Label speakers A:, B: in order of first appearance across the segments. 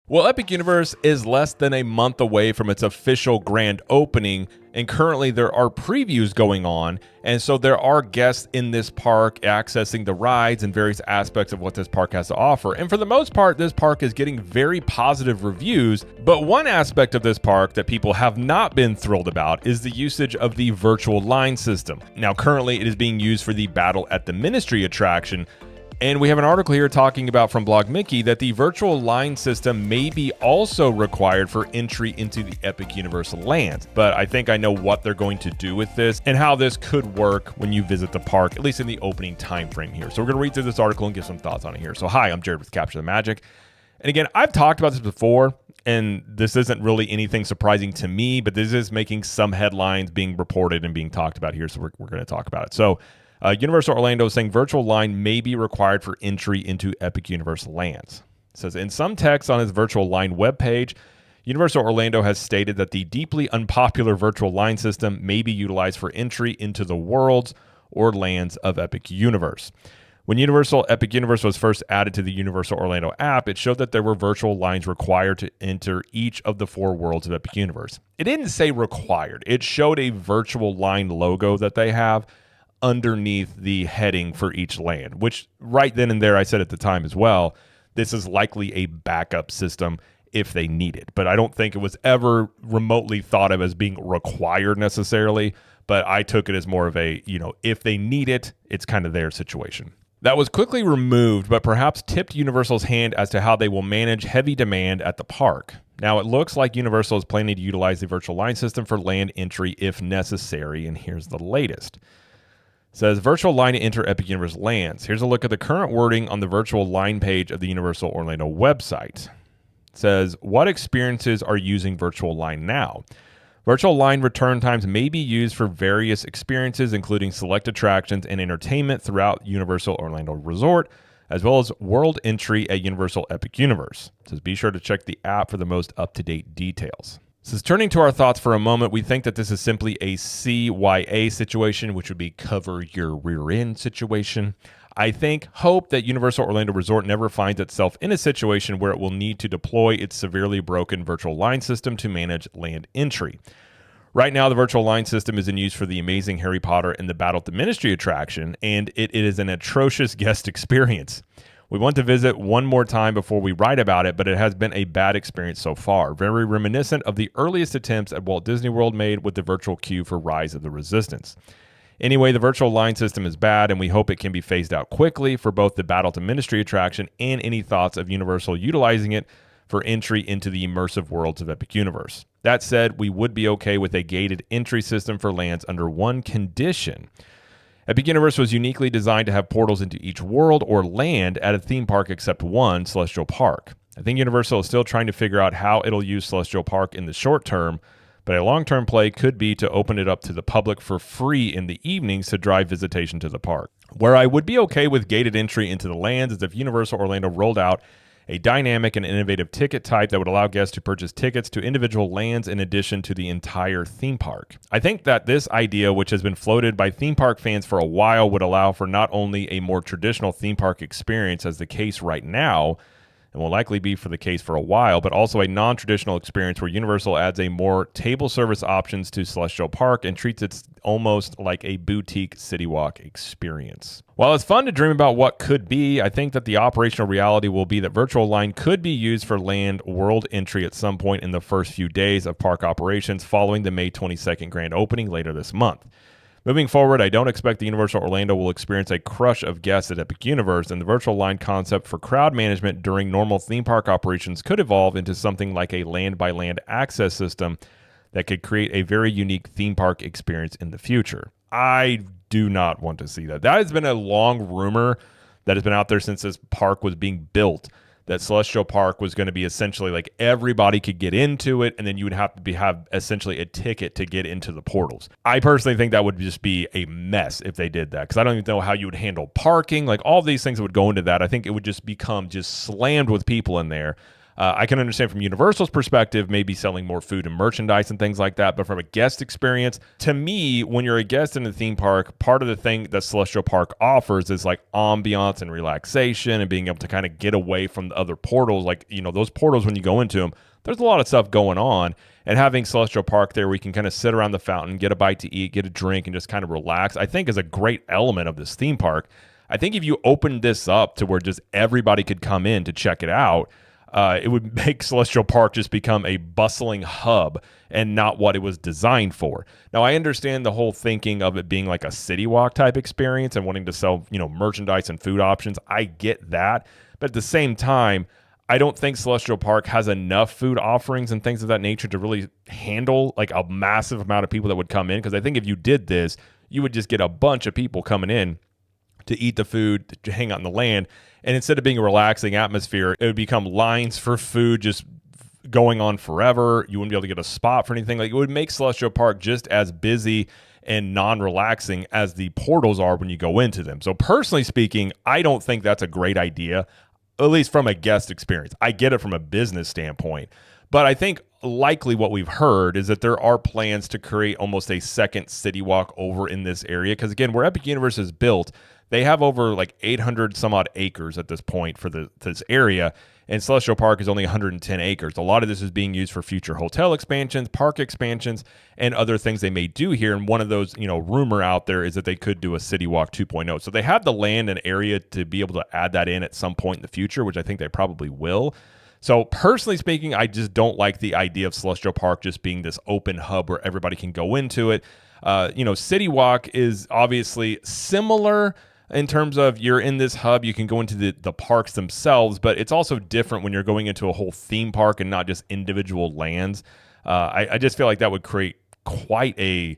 A: Well, Epic Universe is less than a month away from its official grand opening, and currently there are previews going on, and so there are guests in this park accessing the rides and various aspects of what this park has to offer. And for the most part, this park is getting very positive reviews, but one aspect of this park that people have not been thrilled about is the usage of the virtual line system. Now, currently it is being used for the Battle at the Ministry attraction, and we have an article here talking about from Blog Mickey that the virtual line system may be also required for entry into the Epic Universe lands. But I think I know what they're going to do with this and how this could work when you visit the park, at least in the opening time frame here. So we're going to read through this article and give some thoughts on it here. So hi, I'm Jared with Capture the Magic. And again, I've talked about this before, and this isn't really anything surprising to me, but this is making some headlines being reported and being talked about here. So we're going to talk about it. So Universal Orlando is saying virtual line may be required for entry into Epic Universe lands. It says, in some text on its virtual line webpage, Universal Orlando has stated that the deeply unpopular virtual line system may be utilized for entry into the worlds or lands of Epic Universe. When Universal Epic Universe was first added to the Universal Orlando app, it showed that there were virtual lines required to enter each of the 4 worlds of Epic Universe. It didn't say required. It showed a virtual line logo that they have underneath the heading for each land, which right then and there I said at the time as well, this is likely a backup system if they need it. But I don't think it was ever remotely thought of as being required necessarily, but I took it as more of a, if they need it, it's kind of their situation. That was quickly removed, but perhaps tipped Universal's hand as to how they will manage heavy demand at the park. Now, it looks like Universal is planning to utilize the virtual line system for land entry if necessary, and here's the latest. Says virtual line to enter Epic Universe lands. Here's a look at the current wording on the virtual line page of the Universal Orlando website. It says, what experiences are using virtual line now? Virtual line return times may be used for various experiences, including select attractions and entertainment throughout Universal Orlando Resort, as well as world entry at Universal Epic Universe. It says, be sure to check the app for the most up-to-date details. So turning to our thoughts for a moment, we think that this is simply a CYA situation, which would be cover your rear end situation. I hope that Universal Orlando Resort never finds itself in a situation where it will need to deploy its severely broken virtual line system to manage land entry. Right now, the virtual line system is in use for the Amazing Harry Potter and the Battle at the Ministry attraction, and it is an atrocious guest experience. We want to visit one more time before we write about it, but it has been a bad experience so far, very reminiscent of the earliest attempts at Walt Disney World made with the virtual queue for Rise of the Resistance. Anyway, the virtual line system is bad, and we hope it can be phased out quickly for both the Battle to Ministry attraction and any thoughts of Universal utilizing it for entry into the immersive worlds of Epic Universe. That said, we would be okay with a gated entry system for lands under one condition. Epic Universe was uniquely designed to have portals into each world or land at a theme park except one, Celestial Park. I think Universal is still trying to figure out how it'll use Celestial Park in the short term, but a long-term play could be to open it up to the public for free in the evenings to drive visitation to the park. Where I would be okay with gated entry into the lands is if Universal Orlando rolled out a dynamic and innovative ticket type that would allow guests to purchase tickets to individual lands in addition to the entire theme park. I think that this idea, which has been floated by theme park fans for a while, would allow for not only a more traditional theme park experience as the case right now, and will likely be for the case for a while, but also a non-traditional experience where Universal adds a more table service options to Celestial Park and treats it almost like a boutique City Walk experience. While it's fun to dream about what could be, I think that the operational reality will be that virtual line could be used for land world entry at some point in the first few days of park operations following the May 22nd grand opening later this month. Moving forward, I don't expect the Universal Orlando will experience a crush of guests at Epic Universe, and the virtual line concept for crowd management during normal theme park operations could evolve into something like a land-by-land access system that could create a very unique theme park experience in the future. I do not want to see that. That has been a long rumor that has been out there since this park was being built, that Celestial Park was going to be essentially like everybody could get into it, and then you would have to have essentially a ticket to get into the portals. I personally think that would just be a mess if they did that, because I don't even know how you would handle parking. Like all these things that would go into that, I think it would just become just slammed with people in there. I can understand from Universal's perspective, maybe selling more food and merchandise and things like that. But from a guest experience, to me, when you're a guest in a theme park, part of the thing that Celestial Park offers is like ambiance and relaxation and being able to kind of get away from the other portals. Like, those portals, when you go into them, there's a lot of stuff going on. And having Celestial Park there, we can kind of sit around the fountain, get a bite to eat, get a drink, and just kind of relax, I think is a great element of this theme park. I think if you opened this up to where just everybody could come in to check it out, it would make Celestial Park just become a bustling hub and not what it was designed for. Now, I understand the whole thinking of it being like a city walk type experience and wanting to sell, merchandise and food options. I get that. But at the same time, I don't think Celestial Park has enough food offerings and things of that nature to really handle like a massive amount of people that would come in. Because I think if you did this, you would just get a bunch of people coming in to eat the food, to hang out in the land. And instead of being a relaxing atmosphere, it would become lines for food just going on forever. You wouldn't be able to get a spot for anything. Like, it would make Celestial Park just as busy and non-relaxing as the portals are when you go into them. So personally speaking, I don't think that's a great idea, at least from a guest experience. I get it from a business standpoint. But I think likely what we've heard is that there are plans to create almost a second city walk over in this area. Because again, where Epic Universe is built, they have over like 800 some odd acres at this point for this area, and Celestial Park is only 110 acres. A lot of this is being used for future hotel expansions, park expansions, and other things they may do here. And one of those, rumor out there is that they could do a City Walk 2.0. So they have the land and area to be able to add that in at some point in the future, which I think they probably will. So personally speaking, I just don't like the idea of Celestial Park just being this open hub where everybody can go into it. City Walk is obviously similar in terms of you're in this hub, you can go into the parks themselves, but it's also different when you're going into a whole theme park and not just individual lands. I just feel like that would create quite a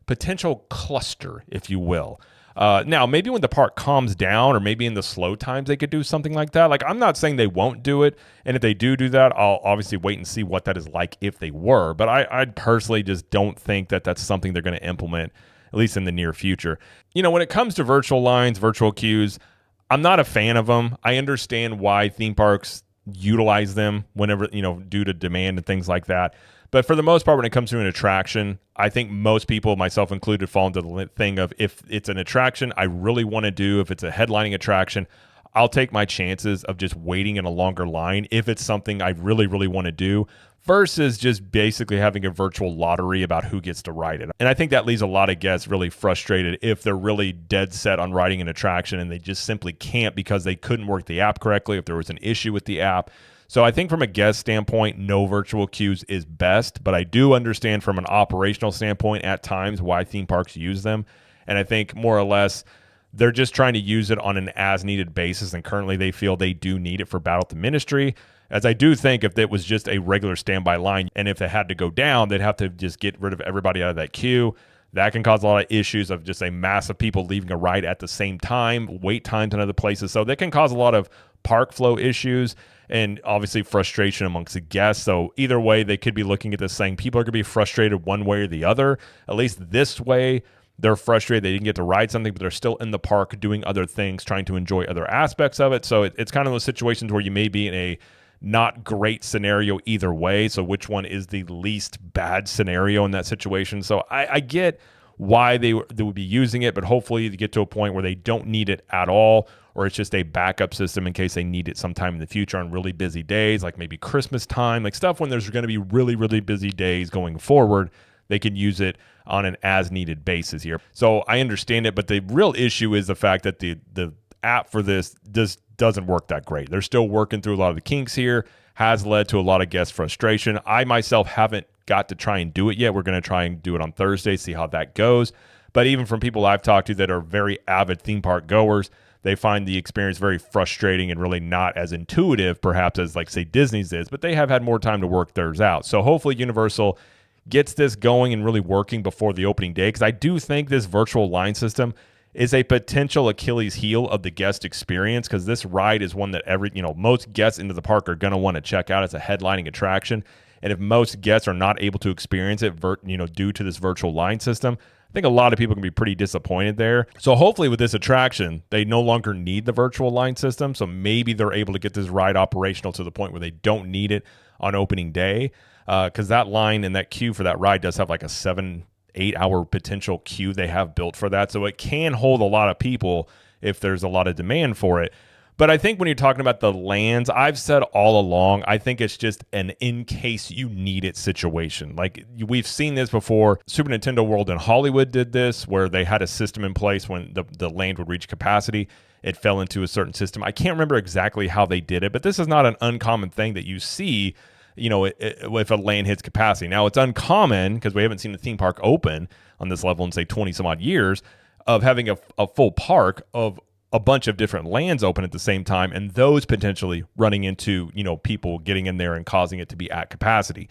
A: potential cluster, if you will. Now, maybe when the park calms down or maybe in the slow times, they could do something like that. Like, I'm not saying they won't do it. And if they do that, I'll obviously wait and see what that is like if they were. But I personally just don't think that that's something they're going to implement, at least in the near future. When it comes to virtual lines, virtual queues, I'm not a fan of them. I understand why theme parks utilize them whenever, due to demand and things like that. But for the most part, when it comes to an attraction, I think most people, myself included, fall into the thing of if it's an attraction I really want to do, if it's a headlining attraction, I'll take my chances of just waiting in a longer line if it's something I really, really want to do, versus just basically having a virtual lottery about who gets to ride it. And I think that leaves a lot of guests really frustrated if they're really dead set on riding an attraction and they just simply can't because they couldn't work the app correctly, if there was an issue with the app. So I think from a guest standpoint, no virtual queues is best, but I do understand from an operational standpoint at times why theme parks use them. And I think more or less they're just trying to use it on an as-needed basis, and currently they feel they do need it for Battle at the Ministry. As I do think if it was just a regular standby line, and if it had to go down, they'd have to just get rid of everybody out of that queue. That can cause a lot of issues of just a mass of people leaving a ride at the same time, wait times in other places. So that can cause a lot of park flow issues and obviously frustration amongst the guests. So either way, they could be looking at this saying people are going to be frustrated one way or the other. At least this way, they're frustrated they didn't get to ride something, but they're still in the park doing other things, trying to enjoy other aspects of it. So it's kind of those situations where you may be in a not great scenario either way. So which one is the least bad scenario in that situation? So I get why they would be using it, but hopefully they get to a point where they don't need it at all, or it's just a backup system in case they need it sometime in the future on really busy days, like maybe Christmas time, like stuff when there's going to be really, really busy days going forward. They can use it on an as-needed basis here. So I understand it, but the real issue is the fact that the app for this doesn't work that great. They're still working through a lot of the kinks here, has led to a lot of guest frustration. I myself haven't got to try and do it yet. We're going to try and do it on Thursday, see how that goes. But even from people I've talked to that are very avid theme park goers, they find the experience very frustrating and really not as intuitive, perhaps, as like, say, Disney's is, but they have had more time to work theirs out. So hopefully Universal gets this going and really working before the opening day, because I do think this virtual line system is a potential Achilles heel of the guest experience, because this ride is one that most guests into the park are going to want to check out as a headlining attraction. And if most guests are not able to experience it, due to this virtual line system, I think a lot of people can be pretty disappointed there. So hopefully with this attraction, they no longer need the virtual line system. So maybe they're able to get this ride operational to the point where they don't need it on opening day. Because that line and that queue for that ride does have like a 7-8 hour potential queue they have built for that. So it can hold a lot of people if there's a lot of demand for it. But I think when you're talking about the lands, I've said all along, I think it's just an in case you need it situation. Like we've seen this before. Super Nintendo World in Hollywood did this, where they had a system in place when the land would reach capacity. It fell into a certain system. I can't remember exactly how they did it, but this is not an uncommon thing that you see, if a land hits capacity. Now, it's uncommon because we haven't seen the theme park open on this level in, say, 20 some odd years of having a full park of a bunch of different lands open at the same time, and those potentially running into, people getting in there and causing it to be at capacity.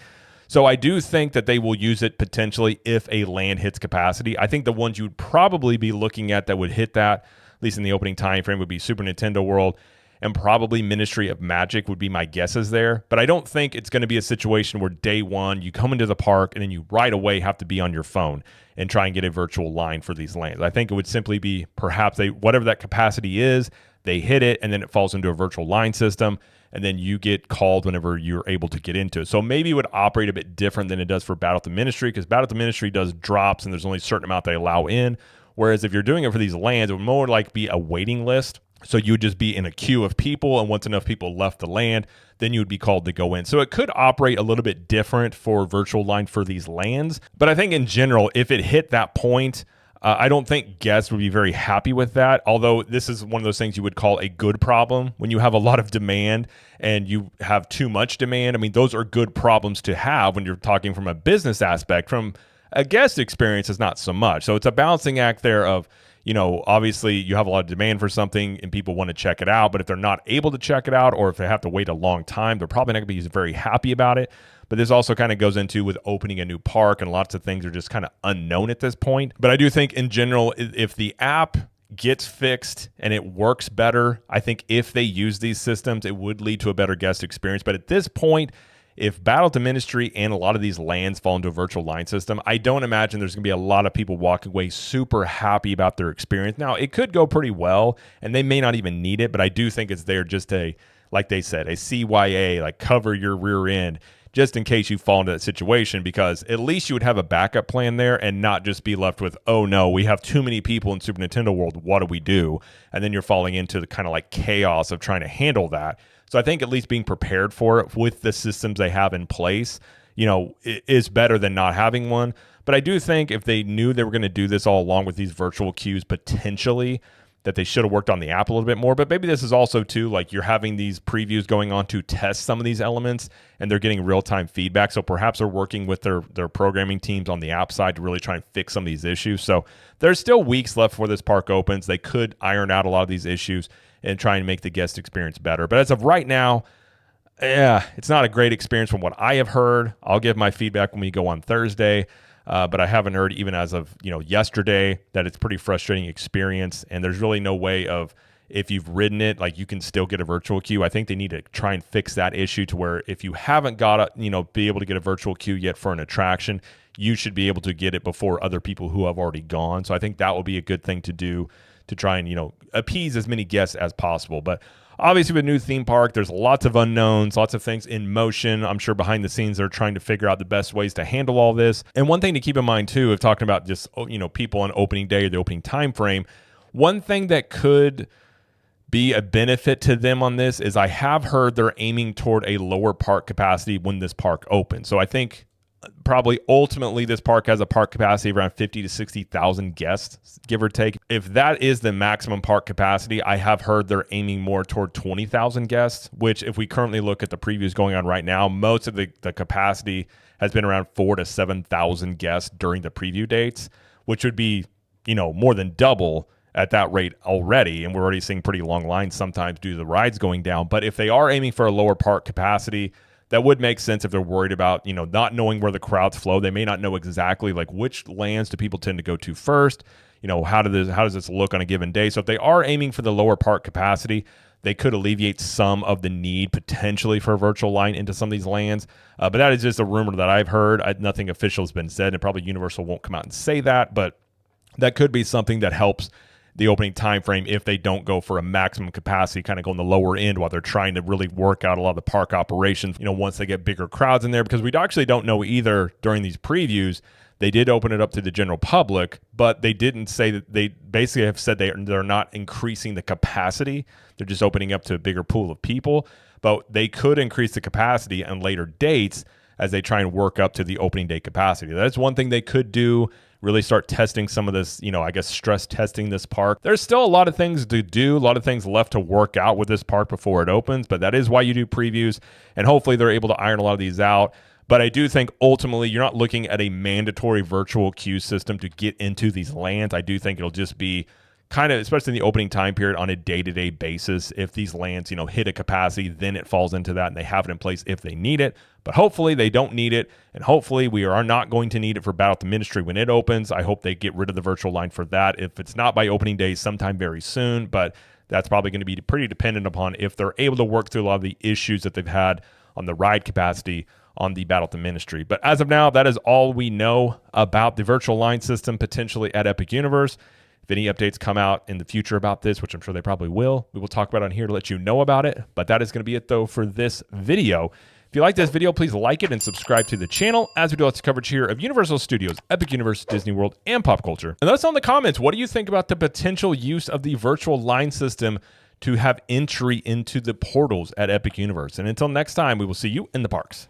A: So I do think that they will use it potentially if a land hits capacity. I think the ones you would probably be looking at that would hit that, at least in the opening time frame, would be Super Nintendo World and probably Ministry of Magic would be my guesses there. But I don't think it's going to be a situation where day one you come into the park and then you right away have to be on your phone and try and get a virtual line for these lands. I think it would simply be perhaps whatever that capacity is, they hit it and then it falls into a virtual line system and then you get called whenever you're able to get into it. So maybe it would operate a bit different than it does for Battle at the Ministry, because Battle at the Ministry does drops and there's only a certain amount they allow in. Whereas if you're doing it for these lands, it would more like be a waiting list. So you would just be in a queue of people, and once enough people left the land, then you would be called to go in. So it could operate a little bit different for virtual line for these lands. But I think in general, if it hit that point, I don't think guests would be very happy with that. Although this is one of those things you would call a good problem when you have a lot of demand and you have too much demand. I mean, those are good problems to have when you're talking from a business aspect. From a guest experience, is not so much. So it's a balancing act there of, obviously you have a lot of demand for something and people want to check it out, but if they're not able to check it out or if they have to wait a long time, they're probably not going to be very happy about it. But this also kind of goes into with opening a new park, and lots of things are just kind of unknown at this point. But I do think in general, if the app gets fixed and it works better, I think if they use these systems, it would lead to a better guest experience. But at this point, if Battle to Ministry and a lot of these lands fall into a virtual line system, I don't imagine there's going to be a lot of people walking away super happy about their experience. Now, it could go pretty well, and they may not even need it, but I do think it's there just like they said, a CYA, like cover your rear end, just in case you fall into that situation, because at least you would have a backup plan there and not just be left with, oh no, we have too many people in Super Nintendo World, what do we do? And then you're falling into the kind of like chaos of trying to handle that. So I think at least being prepared for it with the systems they have in place, is better than not having one. But I do think if they knew they were going to do this all along with these virtual queues, potentially, that they should have worked on the app a little bit more. But maybe this is also too, like you're having these previews going on to test some of these elements and they're getting real-time feedback. So perhaps they're working with their programming teams on the app side to really try and fix some of these issues. So there's still weeks left before this park opens. They could iron out a lot of these issues and try and make the guest experience better. But as of right now, it's not a great experience from what I have heard. I'll give my feedback when we go on Thursday. But I haven't heard even as of yesterday that it's pretty frustrating experience, and there's really no way of, if you've ridden it, like you can still get a virtual queue. I think they need to try and fix that issue to where if you haven't got be able to get a virtual queue yet for an attraction, you should be able to get it before other people who have already gone. So I think that will be a good thing to do to try and appease as many guests as possible. But obviously, with a new theme park, there's lots of unknowns, lots of things in motion. I'm sure behind the scenes they're trying to figure out the best ways to handle all this. And one thing to keep in mind too, if talking about just people on opening day or the opening time frame, one thing that could be a benefit to them on this is I have heard they're aiming toward a lower park capacity when this park opens. So I think probably ultimately this park has a park capacity of around 50 to 60,000 guests, give or take. If that is the maximum park capacity, I have heard they're aiming more toward 20,000 guests, which if we currently look at the previews going on right now, most of the capacity has been around 4,000 to 7,000 guests during the preview dates, which would be, more than double at that rate already. And we're already seeing pretty long lines sometimes due to the rides going down. But if they are aiming for a lower park capacity, that would make sense if they're worried about, not knowing where the crowds flow. They may not know exactly like which lands do people tend to go to first. How does this look on a given day? So if they are aiming for the lower park capacity, they could alleviate some of the need potentially for a virtual line into some of these lands. But that is just a rumor that I've heard. Nothing official has been said, and probably Universal won't come out and say that. But that could be something that helps the opening time frame if they don't go for a maximum capacity, kind of go on the lower end while they're trying to really work out a lot of the park operations, once they get bigger crowds in there, because we actually don't know either during these previews. They did open it up to the general public, but they didn't say that. They basically have said they're not increasing the capacity. They're just opening up to a bigger pool of people, but they could increase the capacity on later dates as they try and work up to the opening day capacity. That's one thing they could do, really start testing some of this, I guess stress testing this park. There's still a lot of things to do, a lot of things left to work out with this park before it opens, but that is why you do previews, and hopefully they're able to iron a lot of these out. But I do think ultimately you're not looking at a mandatory virtual queue system to get into these lands. I do think it'll just be kind of, especially in the opening time period, on a day-to-day basis. If these lands, hit a capacity, then it falls into that and they have it in place if they need it. But hopefully they don't need it, and hopefully we are not going to need it for Battle at the Ministry when it opens. I hope they get rid of the virtual line for that. If it's not by opening day, sometime very soon, but that's probably going to be pretty dependent upon if they're able to work through a lot of the issues that they've had on the ride capacity on the Battle at the Ministry. But as of now, that is all we know about the virtual line system potentially at Epic Universe. If any updates come out in the future about this, which I'm sure they probably will, we will talk about it on here to let you know about it. But that is going to be it, though, for this video. If you like this video, please like it and subscribe to the channel, as we do lots of coverage here of Universal Studios, Epic Universe, Disney World, and pop culture. And let us know in the comments, what do you think about the potential use of the virtual line system to have entry into the portals at Epic Universe? And until next time, we will see you in the parks.